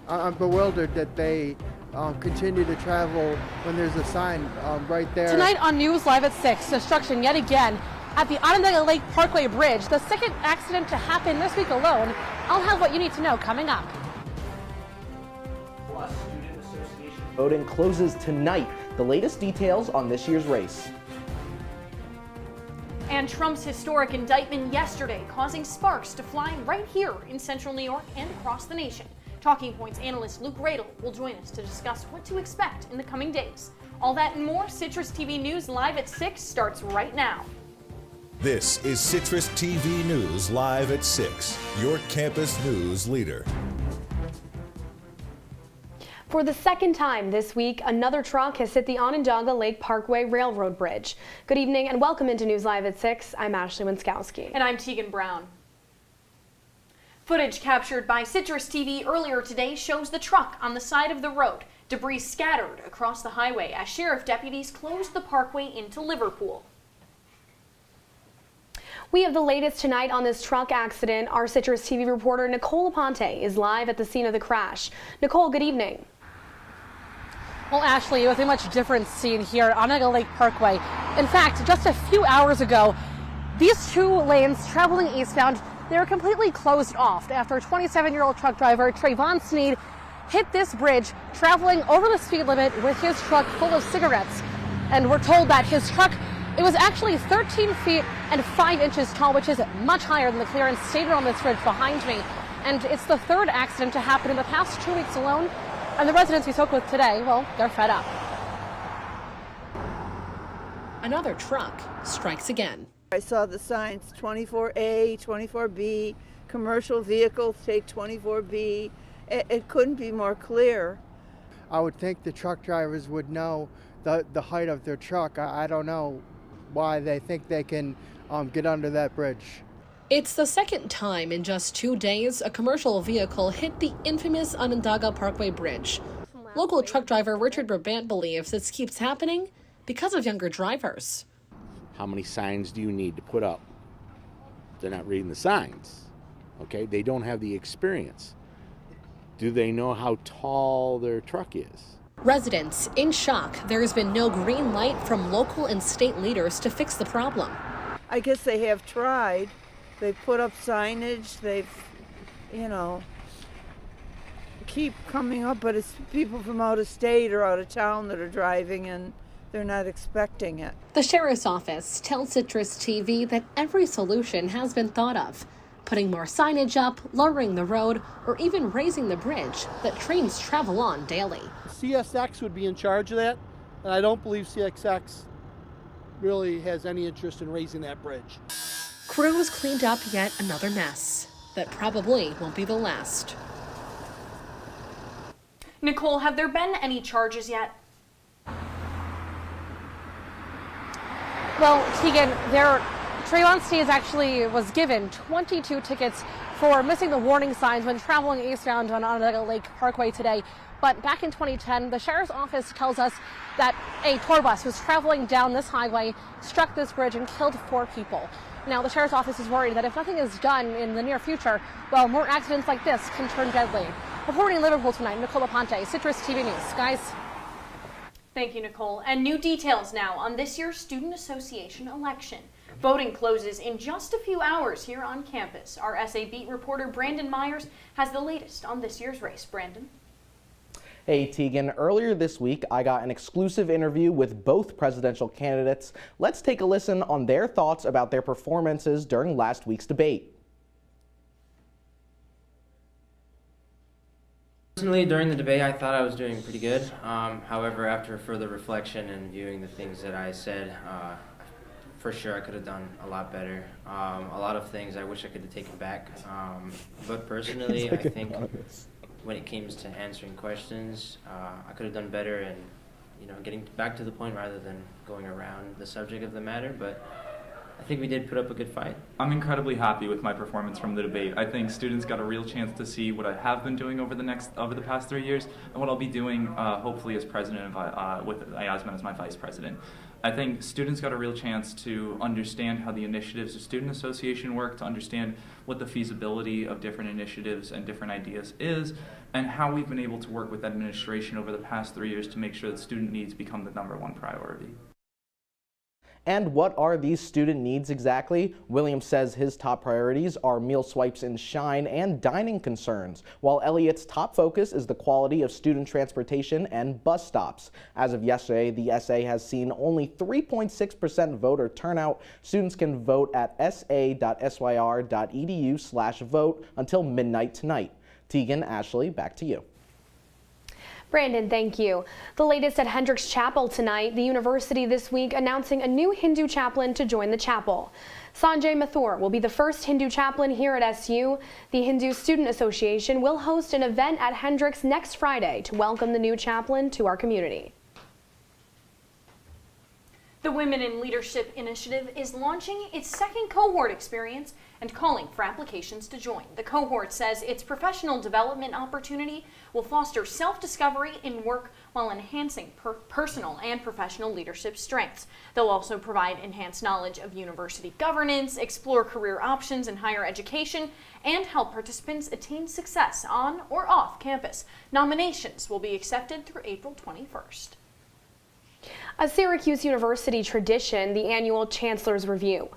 I'm bewildered that they continue to travel when there's a sign right there. Tonight on News Live at 6, destruction yet again at the Onondaga Lake Parkway Bridge, the second accident to happen this week alone. I'll have what you need to know coming up. Plus, Student Association voting closes tonight. The latest details on this year's race. And Trump's historic indictment yesterday causing sparks to fly right here in central New York and across the nation. Talking Points analyst Luke Radel will join us to discuss what to expect in the coming days. All that and more, Citrus TV News Live at 6 starts right now. This is Citrus TV News Live at 6, your campus news leader. For the second time this week, another truck has hit the Onondaga Lake Parkway Railroad Bridge. Good evening and welcome into News Live at 6. I'm Ashley Wenskoski. And I'm Teagan Brown. Footage captured by Citrus TV earlier today shows the truck on the side of the road. Debris scattered across the highway as sheriff deputies closed the parkway into Liverpool. We have the latest tonight on this truck accident. Our Citrus TV reporter Nicole Aponte is live at the scene of the crash. Nicole, good evening. Well, Ashley, it was a much different scene here at Onondaga Lake Parkway. In fact, just a few hours ago, these two lanes traveling eastbound, they were completely closed off after 27-year-old truck driver Trayvon Sneed hit this bridge traveling over the speed limit with his truck full of cigarettes. And we're told that his truck, it was actually 13 feet and 5 inches tall, which is much higher than the clearance stated on this bridge behind me. And it's the third accident to happen in the past 2 weeks alone. And the residents we spoke with today, well, they're fed up. Another truck strikes again. I saw the signs 24A, 24B, commercial vehicles take 24B. It couldn't be more clear. I would think the truck drivers would know the height of their truck. I don't know why they think they can get under that bridge. It's the second time in just 2 days a commercial vehicle hit the infamous Onondaga Parkway Bridge. Local truck driver Richard Brabant believes this keeps happening because of younger drivers. How many signs do you need to put up? They're not reading the signs, okay? They don't have the experience. Do they know how tall their truck is? Residents in shock. There has been no green light from local and state leaders to fix the problem. I guess they have tried. They've put up signage. They've, keep coming up, but it's people from out of state or out of town that are driving and they're not expecting it. The sheriff's office tells Citrus TV that every solution has been thought of. Putting more signage up, lowering the road, or even raising the bridge that trains travel on daily. CSX would be in charge of that, and I don't believe CSX really has any interest in raising that bridge. Crews cleaned up yet another mess that probably won't be the last. Nicole, have there been any charges yet? Well, Teagan, Trayvon Sneed actually was given 22 tickets for missing the warning signs when traveling eastbound on Onondaga Lake Parkway today. But back in 2010, the sheriff's office tells us that a tour bus was traveling down this highway, struck this bridge, and killed 4 people. Now, the sheriff's office is worried that if nothing is done in the near future, well, more accidents like this can turn deadly. Reporting in Liverpool tonight, Nicole Aponte, Citrus TV News. Guys. Thank you, Nicole. And new details now on this year's Student Association election. Voting closes in just a few hours here on campus. Our SA Beat reporter Brandon Myers has the latest on this year's race. Brandon? Hey Teagan, earlier this week I got an exclusive interview with both presidential candidates. Let's take a listen on their thoughts about their performances during last week's debate. Personally, during the debate, I thought I was doing pretty good. However, after further reflection and viewing the things that I said, for sure I could have done a lot better. A lot of things I wish I could have taken back. But personally, I think when it comes to answering questions, I could have done better and, getting back to the point rather than going around the subject of the matter. But I think we did put up a good fight. I'm incredibly happy with my performance from the debate. I think students got a real chance to see what I have been doing over the past 3 years and what I'll be doing hopefully as president with Yasmin as my vice president. I think students got a real chance to understand how the initiatives of Student Association work, to understand what the feasibility of different initiatives and different ideas is, and how we've been able to work with administration over the past 3 years to make sure that student needs become the #1 priority. And what are these student needs exactly? Williams says his top priorities are meal swipes in Shine and dining concerns, while Elliott's top focus is the quality of student transportation and bus stops. As of yesterday, the SA has seen only 3.6% voter turnout. Students can vote at sa.syr.edu/vote until midnight tonight. Teagan, Ashley, back to you. Brandon, thank you. The latest at Hendricks Chapel tonight, the university this week announcing a new Hindu chaplain to join the chapel. Sanjay Mathur will be the first Hindu chaplain here at SU. The Hindu Student Association will host an event at Hendricks next Friday to welcome the new chaplain to our community. The Women in Leadership Initiative is launching its second cohort experience and calling for applications to join. The cohort says its professional development opportunity will foster self-discovery in work while enhancing personal and professional leadership strengths. They'll also provide enhanced knowledge of university governance, explore career options in higher education, and help participants attain success on or off campus. Nominations will be accepted through April 21st. A Syracuse University tradition, the annual Chancellor's Review.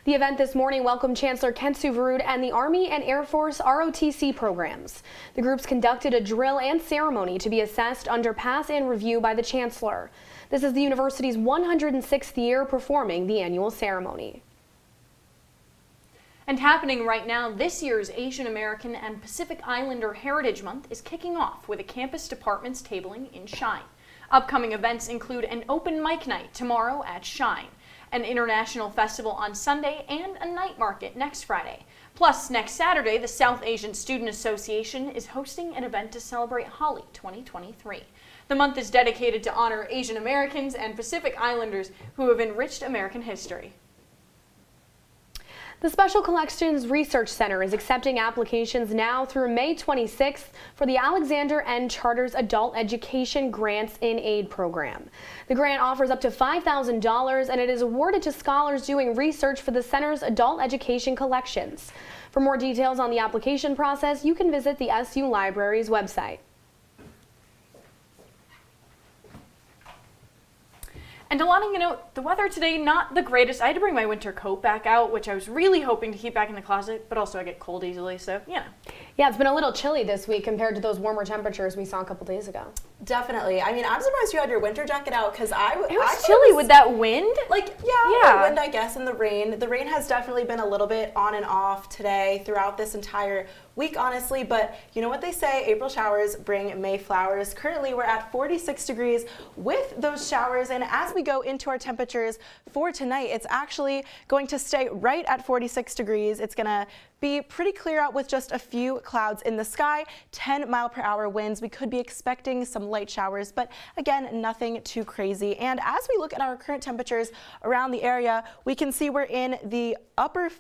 The event this morning welcomed Chancellor Kent Suverud and the Army and Air Force ROTC programs. The groups conducted a drill and ceremony to be assessed under pass and review by the Chancellor. This is the university's 106th year performing the annual ceremony. And happening right now, this year's Asian American and Pacific Islander Heritage Month is kicking off with a campus department's tabling in Shine. Upcoming events include an open mic night tomorrow at Shine, an international festival on Sunday, and a night market next Friday. Plus, next Saturday, the South Asian Student Association is hosting an event to celebrate Holi 2023. The month is dedicated to honor Asian Americans and Pacific Islanders who have enriched American history. The Special Collections Research Center is accepting applications now through May 26th for the Alexander N. Charters Adult Education Grants in Aid program. The grant offers up to $5,000 and it is awarded to scholars doing research for the center's adult education collections. For more details on the application process, you can visit the SU Library's website. And Ilana, you know, the weather today, not the greatest. I had to bring my winter coat back out, which I was really hoping to keep back in the closet, but also I get cold easily, so, you know. Yeah, it's been a little chilly this week compared to those warmer temperatures we saw a couple days ago. Definitely. I mean, I'm surprised you had your winter jacket out because It was chilly with that wind. Like, yeah, the wind, I guess, and the rain. The rain has definitely been a little bit on and off today throughout this entire week, honestly, but you know what they say, April showers bring May flowers. Currently, we're at 46 degrees with those showers, and as we go into our temperatures for tonight, it's actually going to stay right at 46 degrees. It's going to be pretty clear out with just a few clouds in the sky, 10-mile-per-hour winds. We could be expecting some light showers, but again, nothing too crazy. And as we look at our current temperatures around the area, we can see we're in the upper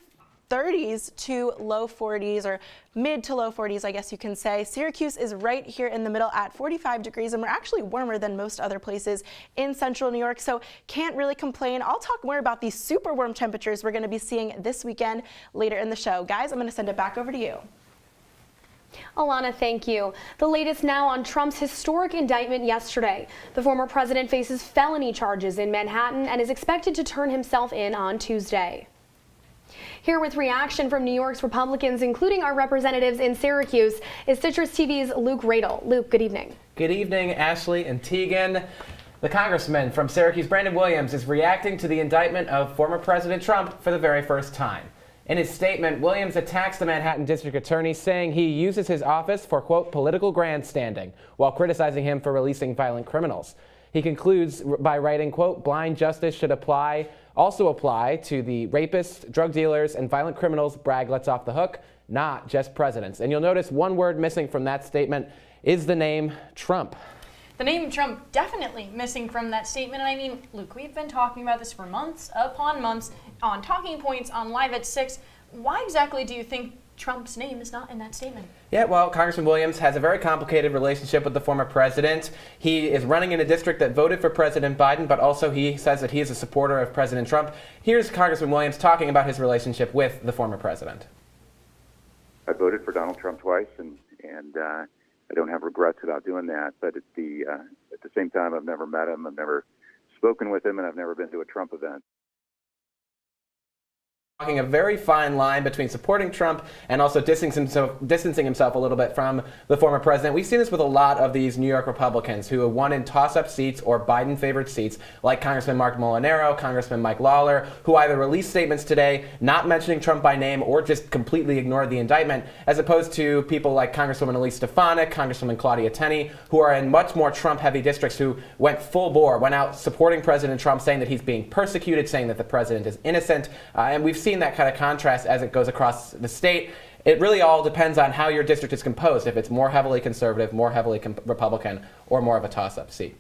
30s to low 40s, or mid to low 40s, I guess you can say. Syracuse is right here in the middle at 45 degrees, and we're actually warmer than most other places in central New York, so can't really complain. I'll talk more about these super warm temperatures we're going to be seeing this weekend later in the show. Guys, I'm going to send it back over to you. Ilana, thank you. The latest now on Trump's historic indictment yesterday. The former president faces felony charges in Manhattan and is expected to turn himself in on Tuesday. Here with reaction from New York's Republicans, including our representatives in Syracuse, is Citrus TV's Luke Radel. Luke, good evening. Good evening, Ashley and Teagan. The congressman from Syracuse, Brandon Williams, is reacting to the indictment of former President Trump for the very first time. In his statement, Williams attacks the Manhattan district attorney, saying he uses his office for, quote, political grandstanding, while criticizing him for releasing violent criminals. He concludes by writing, quote, blind justice should also apply to the rapists, drug dealers, and violent criminals Bragg lets off the hook, not just presidents. And you'll notice one word missing from that statement is the name Trump. The name Trump definitely missing from that statement. And I mean, Luke, we've been talking about this for months upon months on Talking Points, on Live at 6. Why exactly do you think Trump's name is not in that statement? Yeah, well, Congressman Williams has a very complicated relationship with the former president. He is running in a district that voted for President Biden, but also he says that he is a supporter of President Trump. Here's Congressman Williams talking about his relationship with the former president. I voted for Donald Trump twice, and I don't have regrets about doing that. But at the same time, I've never met him. I've never spoken with him, and I've never been to a Trump event. Walking a very fine line between supporting Trump and also distancing himself a little bit from the former president. We've seen this with a lot of these New York Republicans who have won in toss-up seats or Biden-favored seats, like Congressman Mark Molinaro, Congressman Mike Lawler, who either released statements today not mentioning Trump by name or just completely ignored the indictment, as opposed to people like Congresswoman Elise Stefanik, Congresswoman Claudia Tenney, who are in much more Trump-heavy districts, who went full bore, went out supporting President Trump, saying that he's being persecuted, saying that the president is innocent, and we've seen that kind of contrast as it goes across the state. It really all depends on how your district is composed, if it's more heavily conservative, more heavily Republican, or more of a toss-up seat.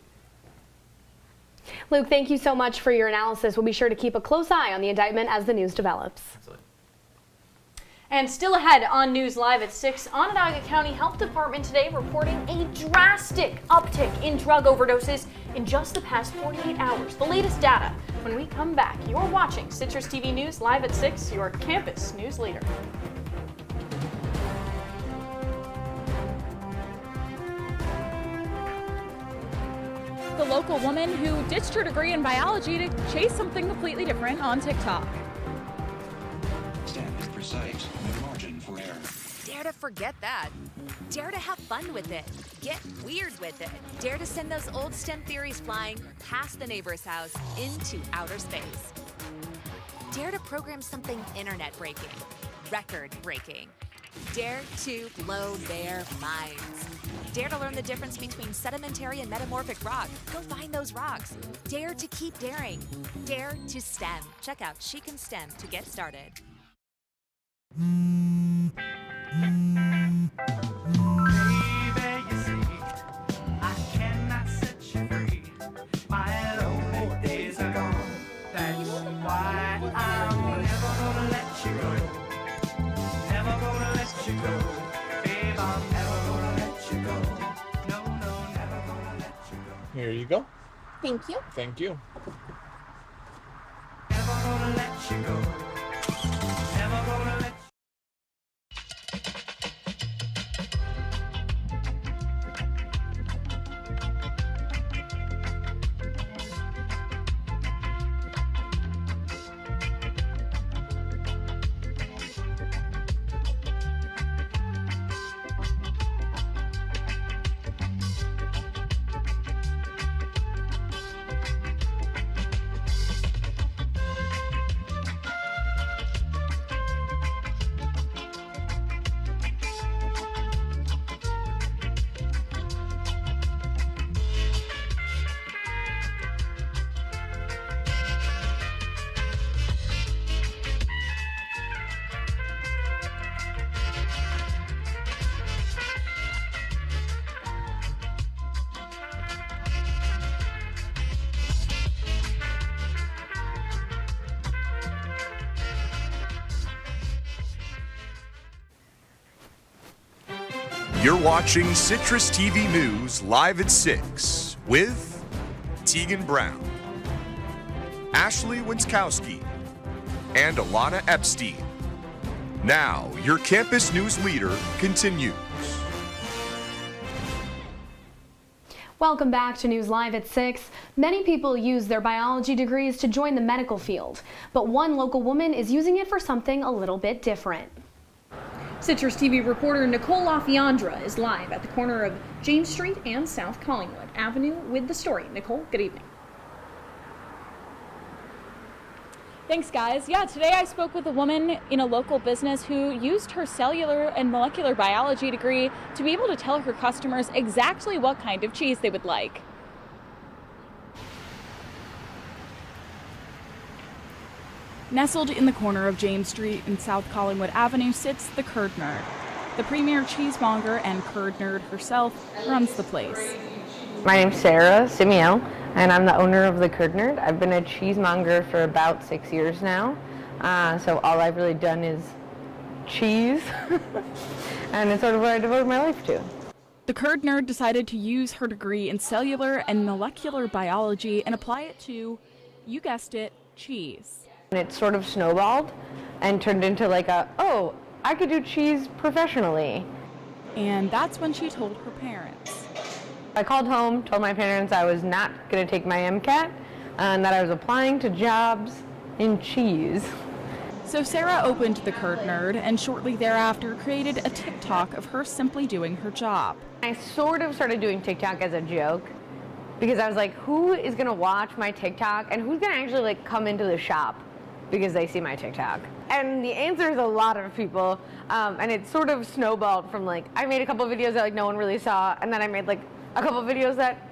Luke, thank you so much for your analysis. We'll be sure to keep a close eye on the indictment as the news develops. Absolutely. And still ahead on News Live at 6, Onondaga County Health Department today reporting a drastic uptick in drug overdoses in just the past 48 hours. The latest data when we come back. You're watching Citrus TV News Live at 6, your campus news leader. The local woman who ditched her degree in biology to chase something completely different on TikTok. Stand is precise, no margin for error. Dare to forget that. Dare to have fun with it. Get weird with it. Dare to send those old STEM theories flying past the neighbor's house into outer space. Dare to program something internet-breaking, record-breaking. Dare to blow their minds. Dare to learn the difference between sedimentary and metamorphic rock. Go find those rocks. Dare to keep daring. Dare to STEM. Check out She Can STEM to get started. Here you go. Thank you. Thank you. You're watching Citrus TV News Live at 6 with Teagan Brown, Ashley Wenskoski, and Ilana Epstein. Now, your campus news leader continues. Welcome back to News Live at 6. Many people use their biology degrees to join the medical field, but one local woman is using it for something a little bit different. Citrus TV reporter Nicole LaFiandra is live at the corner of James Street and South Collingwood Avenue with the story. Nicole, good evening. Thanks, guys. Yeah, today I spoke with a woman in a local business who used her cellular and molecular biology degree to be able to tell her customers exactly what kind of cheese they would like. Nestled in the corner of James Street and South Collingwood Avenue sits the Curd Nerd. The premier cheesemonger and curd nerd herself runs the place. My name's Sarah Simeon, and I'm the owner of the Curd Nerd. I've been a cheesemonger for about 6 years now, so all I've really done is cheese, and it's sort of what I devote my life to. The Curd Nerd decided to use her degree in cellular and molecular biology and apply it to, you guessed it, cheese. And it sort of snowballed and turned into like oh, I could do cheese professionally. And that's when she told her parents. I called home, told my parents I was not going to take my MCAT, and that I was applying to jobs in cheese. So Sarah opened the Curd Nerd and shortly thereafter created a TikTok of her simply doing her job. I sort of started doing TikTok as a joke because I was like, who is going to watch my TikTok and who's going to actually like come into the shop because they see my TikTok? And the answer is a lot of people, and it sort of snowballed from like, I made a couple videos that like no one really saw, and then I made like a couple videos that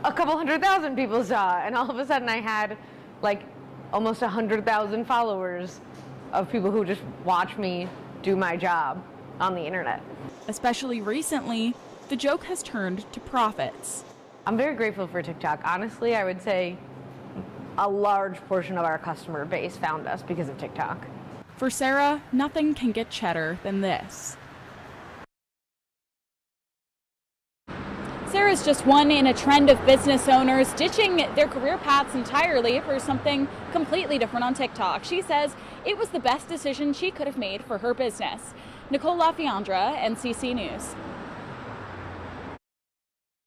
a couple 100,000 people saw, and all of a sudden I had like almost 100,000 followers of people who just watch me do my job on the internet. Especially recently, the joke has turned to profits. I'm very grateful for TikTok. Honestly, I would say a large portion of our customer base found us because of TikTok. For Sarah, nothing can get cheddar than this. Sarah's just one in a trend of business owners ditching their career paths entirely for something completely different on TikTok. She says it was the best decision she could have made for her business. Nicole LaFiandra, NCC News.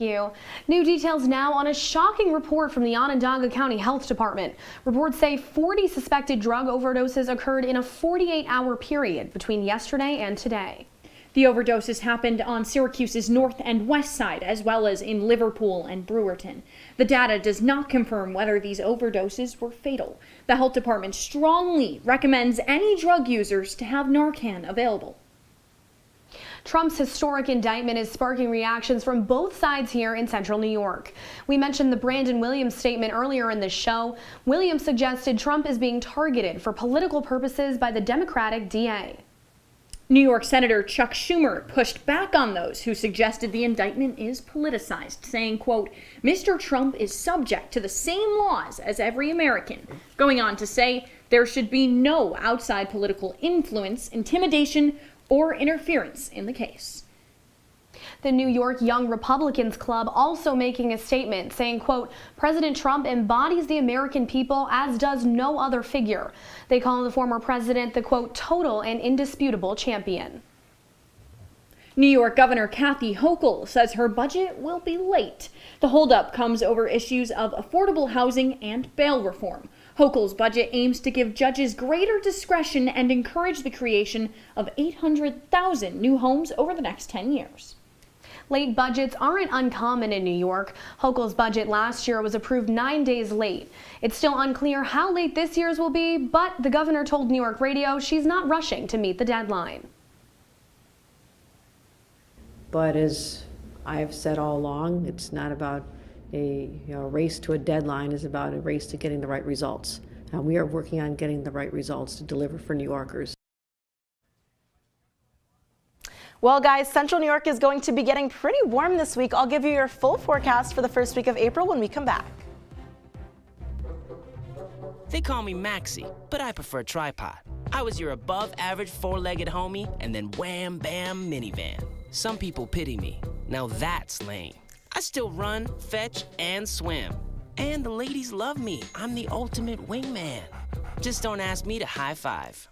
You. New details now on a shocking report from the Onondaga County Health Department. Reports say 40 suspected drug overdoses occurred in a 48-hour period between yesterday and today. The overdoses happened on Syracuse's north and west side, as well as in Liverpool and Brewerton. The data does not confirm whether these overdoses were fatal. The health department strongly recommends any drug users to have Narcan available. Trump's historic indictment is sparking reactions from both sides here in central New York. We mentioned the Brandon Williams statement earlier in this show. Williams suggested Trump is being targeted for political purposes by the Democratic DA. New York Senator Chuck Schumer pushed back on those who suggested the indictment is politicized, saying, quote, Mr. Trump is subject to the same laws as every American, going on to say there should be no outside political influence, intimidation, or interference in the case. The New York Young Republicans Club also making a statement saying, quote, President Trump embodies the American people as does no other figure. They call the former president the, quote, total and indisputable champion. New York Governor Kathy Hochul says her budget will be late. The holdup comes over issues of affordable housing and bail reform. Hochul's budget aims to give judges greater discretion and encourage the creation of 800,000 new homes over the next 10 years. Late budgets aren't uncommon in New York. Hochul's budget last year was approved 9 days late. It's still unclear how late this year's will be, but the governor told New York Radio she's not rushing to meet the deadline. But as I've said all along, it's not about a race to a deadline. It's about a race to getting the right results. And we are working on getting the right results to deliver for New Yorkers. Well, guys, Central New York is going to be getting pretty warm this week. I'll give you your full forecast for the first week of April when we come back. They call me Maxie, but I prefer tripod. I was your above-average four-legged homie and then wham-bam minivan. Some people pity me. Now that's lame. I still run, fetch, and swim. And the ladies love me. I'm the ultimate wingman. Just don't ask me to high five.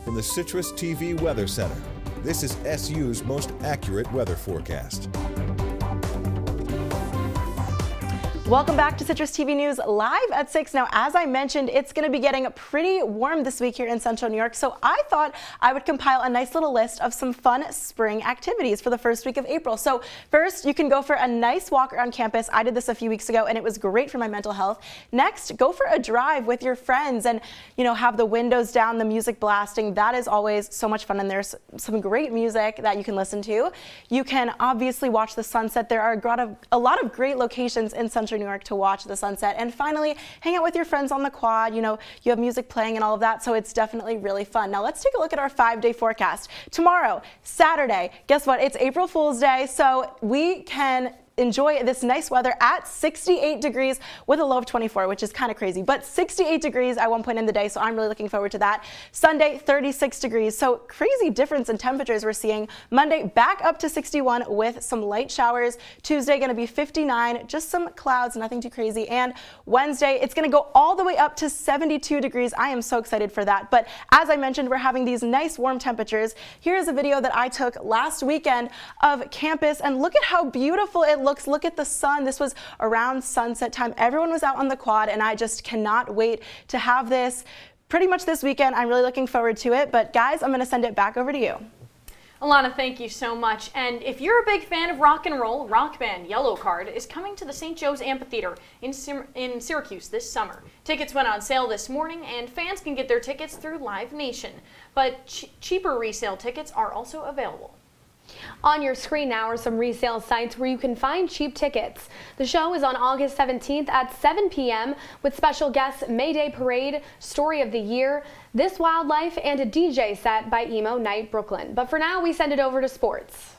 From the CitrusTV Weather Center, this is SU's most accurate weather forecast. Welcome back to Citrus TV News live at 6. Now, as I mentioned, it's going to be getting pretty warm this week here in Central New York, so I thought I would compile a nice little list of some fun spring activities for the first week of April. So first, you can go for a nice walk around campus. I did this a few weeks ago, and it was great for my mental health. Next, go for a drive with your friends and, have the windows down, the music blasting. That is always so much fun, and there's some great music that you can listen to. You can obviously watch the sunset. There are a lot of great locations in Central New York to watch the sunset. And finally, hang out with your friends on the quad. You have music playing and all of that, so it's definitely really fun. Now let's take a look at our 5-day forecast. Tomorrow, Saturday, guess what? It's April Fool's Day, so we can enjoy this nice weather at 68 degrees with a low of 24, which is kind of crazy, but 68 degrees at one point in the day, so I'm really looking forward to that. Sunday, 36 degrees, so crazy difference in temperatures we're seeing. Monday, back up to 61 with some light showers. Tuesday, going to be 59, just some clouds, nothing too crazy. And Wednesday, it's going to go all the way up to 72 degrees. I am so excited for that. But as I mentioned, we're having these nice warm temperatures. Here's a video that I took last weekend of campus, and look at how beautiful it looks. Look at the sun. This was around sunset time. Everyone was out on the quad, and I just cannot wait to have this pretty much this weekend. I'm really looking forward to it. But guys, I'm going to send it back over to you. Ilana, thank you so much. And if you're a big fan of rock and roll, rock band Yellow Card is coming to the St. Joe's Amphitheater in Syracuse this summer. Tickets went on sale this morning, and fans can get their tickets through Live Nation. But cheaper resale tickets are also available. On your screen now are some resale sites where you can find cheap tickets. The show is on August 17th at 7 p.m. with special guests Mayday Parade, Story of the Year, This Wildlife, and a DJ set by Emo Night Brooklyn. But for now, we send it over to sports.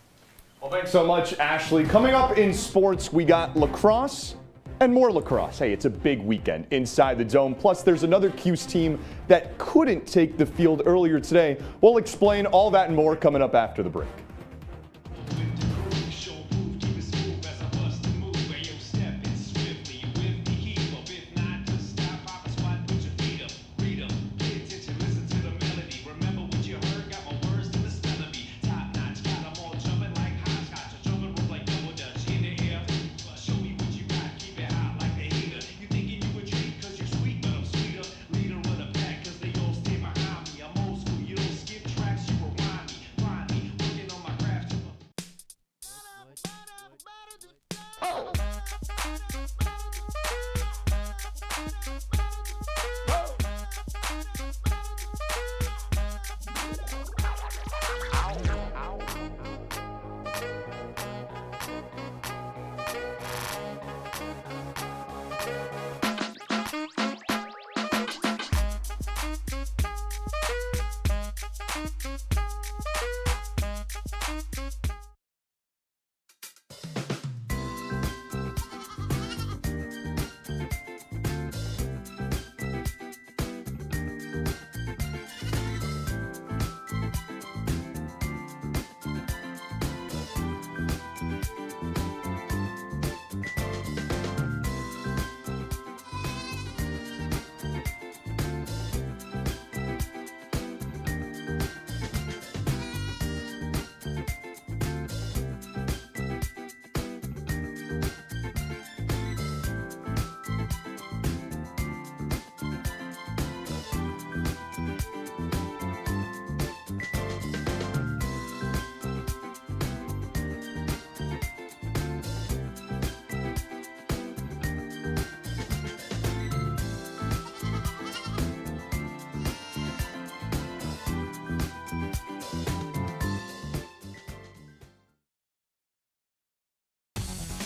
Well, thanks so much, Ashley. Coming up in sports, we got lacrosse and more lacrosse. Hey, it's a big weekend inside the Dome. Plus, there's another Cuse team that couldn't take the field earlier today. We'll explain all that and more coming up after the break.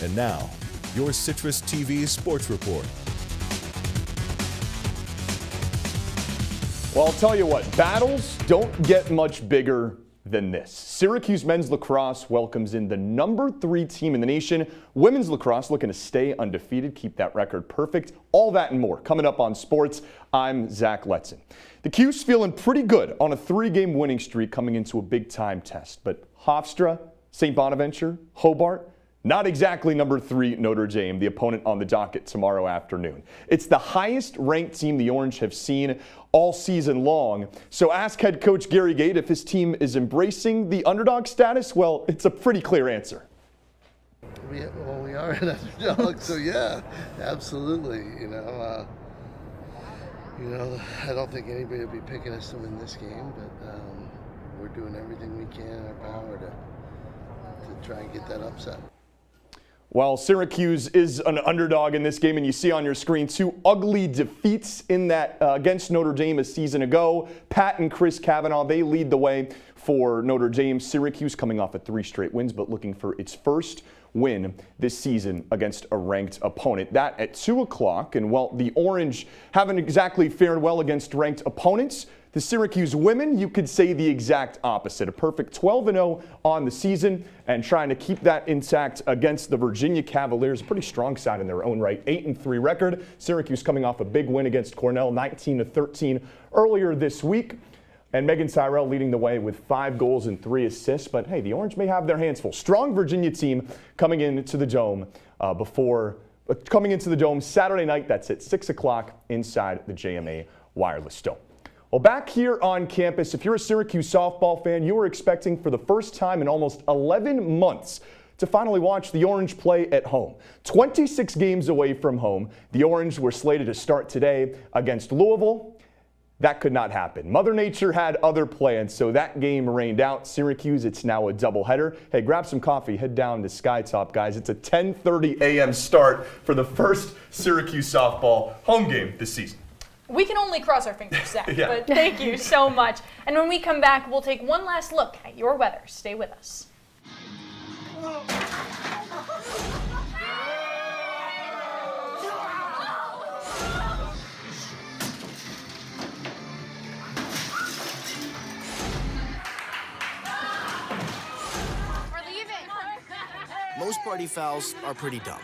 And now, your Citrus TV Sports Report. Well, I'll tell you what, battles don't get much bigger than this. Syracuse men's lacrosse welcomes in the #3 team in the nation. Women's lacrosse looking to stay undefeated, keep that record perfect. All that and more coming up on sports. I'm Zach Letson. The Cuse feeling pretty good on a 3-game winning streak coming into a big-time test. But Hofstra, St. Bonaventure, Hobart, not exactly #3 Notre Dame, the opponent on the docket tomorrow afternoon. It's the highest-ranked team the Orange have seen all season long. So ask head coach Gary Gait if his team is embracing the underdog status. Well, it's a pretty clear answer. We are an underdog, so yeah, absolutely. I don't think anybody will be picking us to win this game, but we're doing everything we can in our power to try and get that upset. Well, Syracuse is an underdog in this game, and you see on your screen 2 ugly defeats in that against Notre Dame a season ago. Pat and Chris Kavanaugh, they lead the way for Notre Dame. Syracuse coming off of 3 straight wins, but looking for its first win this season against a ranked opponent. That at 2 o'clock, and well, the Orange haven't exactly fared well against ranked opponents. The Syracuse women, you could say the exact opposite. A perfect 12-0 on the season and trying to keep that intact against the Virginia Cavaliers. A pretty strong side in their own right. 8-3 record. Syracuse coming off a big win against Cornell, 19-13 earlier this week. And Megan Tyrell leading the way with 5 goals and 3 assists. But hey, the Orange may have their hands full. Strong Virginia team coming into the Dome coming into the Dome Saturday night. That's at 6 o'clock inside the JMA Wireless Dome. Well, back here on campus, if you're a Syracuse softball fan, you were expecting for the first time in almost 11 months to finally watch the Orange play at home. 26 games away from home, the Orange were slated to start today against Louisville. That could not happen. Mother Nature had other plans, so that game rained out. Syracuse, it's now a doubleheader. Hey, grab some coffee, head down to Skytop, guys. It's a 10:30 a.m. start for the first Syracuse softball home game this season. We can only cross our fingers, Zach, Yeah. but thank you so much. And when we come back, we'll take one last look at your weather. Stay with us. Most party fouls are pretty dumb.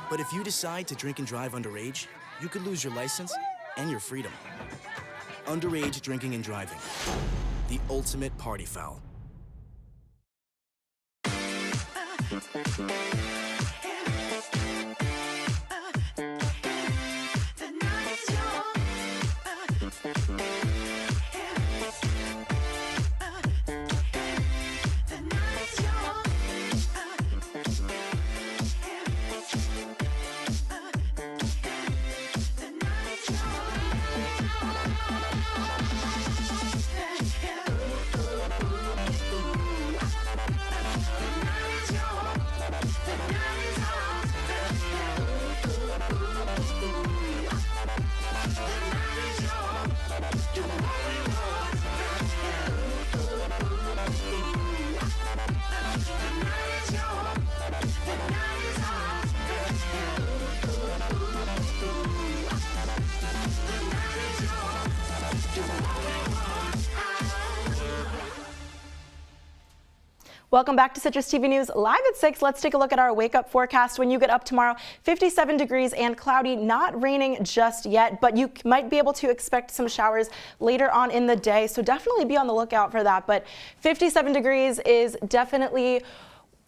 But if you decide to drink and drive underage, you could lose your license and your freedom. Underage drinking and driving. The ultimate party foul. Welcome back to Citrus TV News live at 6. Let's take a look at our wake up forecast. When you get up tomorrow, 57 degrees and cloudy, not raining just yet, but you might be able to expect some showers later on in the day. So definitely be on the lookout for that. But 57 degrees is definitely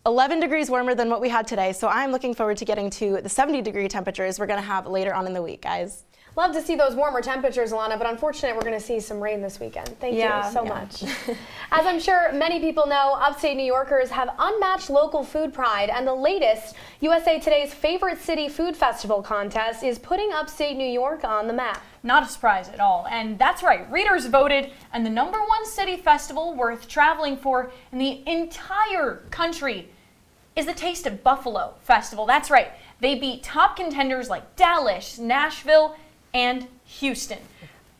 11 degrees warmer than what we had today. So I'm looking forward to getting to the 70-degree temperatures we're going to have later on in the week, guys. Love to see those warmer temperatures, Ilana, but unfortunately we're going to see some rain this weekend. Thank you so much. As I'm sure many people know, upstate New Yorkers have unmatched local food pride, and the latest USA Today's Favorite City Food Festival contest is putting upstate New York on the map. Not a surprise at all. And that's right, readers voted, and the #1 city festival worth traveling for in the entire country is the Taste of Buffalo Festival. That's right. They beat top contenders like Dallas, Nashville, and Houston.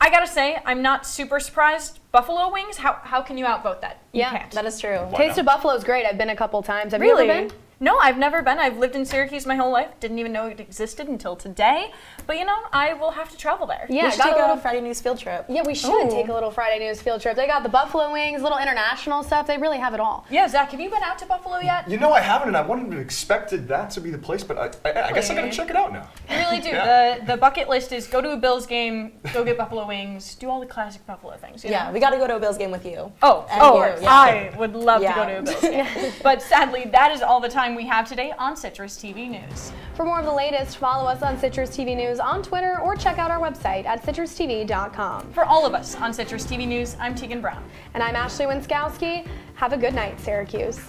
I gotta say, I'm not super surprised. Buffalo wings, how can you outvote that? You can't. That is true. Taste of Buffalo is great. I've been a couple times. Have Really? you ever been? No, I've never been. I've lived in Syracuse my whole life. Didn't even know it existed until today. But you know, I will have to travel there. Yeah, we should take a little Friday News field trip. Yeah, we should take a little Friday News field trip. They got the buffalo wings, little international stuff. They really have it all. Yeah, Zach, have you been out to Buffalo yet? You know, I haven't, and I wouldn't have expected that to be the place, but I guess I gotta check it out now. You really do. Yeah. The bucket list is go to a Bills game, go get buffalo wings, do all the classic Buffalo things. You know? We got to go to a Bills game with you. Oh, And you. I would love to go to a Bills game. But sadly, that is all the time we have today on Citrus TV News. For more of the latest, follow us on Citrus TV News on Twitter or check out our website at citrustv.com. For all of us on Citrus TV News, I'm Teagan Brown. And I'm Ashley Wenskoski. Have a good night, Syracuse.